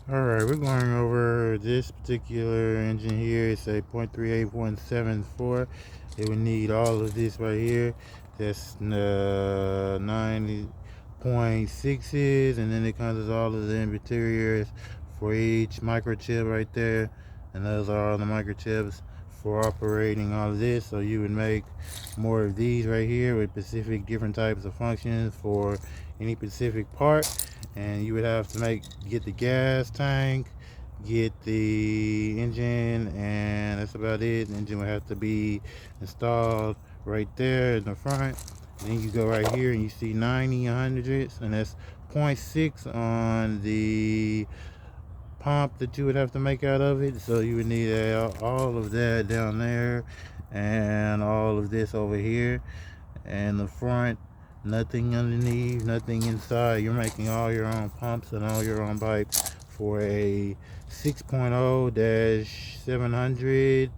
Alright, we're going over this particular engine here. It's a 0.38174. It would need all of this right here. That's 90.6s, and then it comes with all of the interiors for each microchip right there. And those are all the microchips for operating all of this. So you would make more of these right here with specific different types of functions for any specific part. And you would have to get the gas tank, get the engine, and that's about it. The engine would have to be installed right there in the front. Then you go right here and you see 90 hundredths, and that's 0.6 on the pump that you would have to make out of it. So you would need all of that down there and all of this over here, and the front, nothing underneath, nothing inside. You're making all your own pumps and all your own pipes for a 6.0-700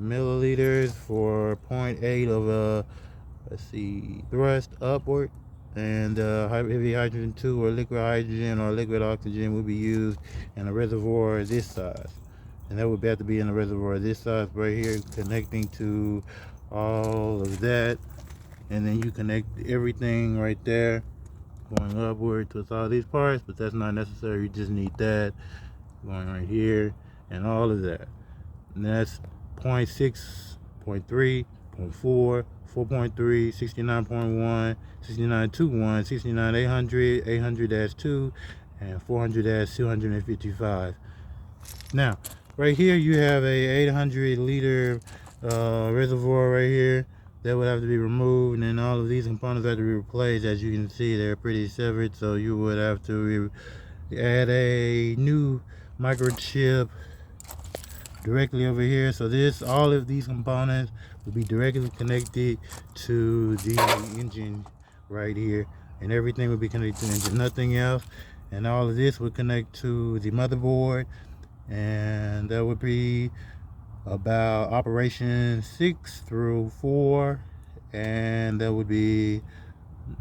milliliters for 0.8 of a, thrust upward. And heavy hydrogen 2 or liquid hydrogen or liquid oxygen will be used in a reservoir this size. And that would have to be in a reservoir this size right here, connecting to all of that. And then you connect everything right there going upward with all these parts, but that's not necessary. You just need that going right here and all of that. And that's 0.6, 0.3, 0.4, 4.3, 69.1, 69.21, 69.800, 800-2, and 400-255. Now, right here you have a 800 liter reservoir right here that would have to be removed, and then all of these components have to be replaced. As you can see, they're pretty severed, so you would have to add a new microchip directly over here. So all of these components will be directly connected to the engine right here, and everything will be connected to the engine, nothing else. And all of this would connect to the motherboard, and that would be about operation 6 through 4, and that would be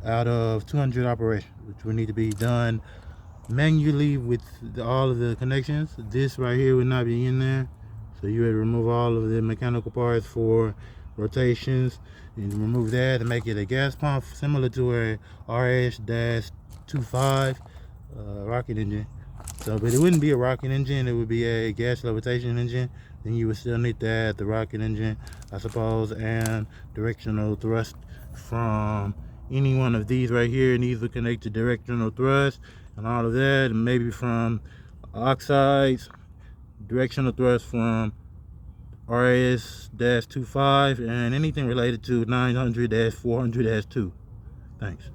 out of 200 operations, which would need to be done manually with all of the connections. This right here would not be in there, so you would remove all of the mechanical parts for rotations and remove that and make it a gas pump similar to a RS-25 rocket engine. So, but it wouldn't be a rocket engine, it would be a gas levitation engine. Then you would still need to add the rocket engine, I suppose, and directional thrust from any one of these right here. These would connect to directional thrust and all of that, and maybe from oxides, directional thrust from RS-25, and anything related to 900-400-2. Thanks.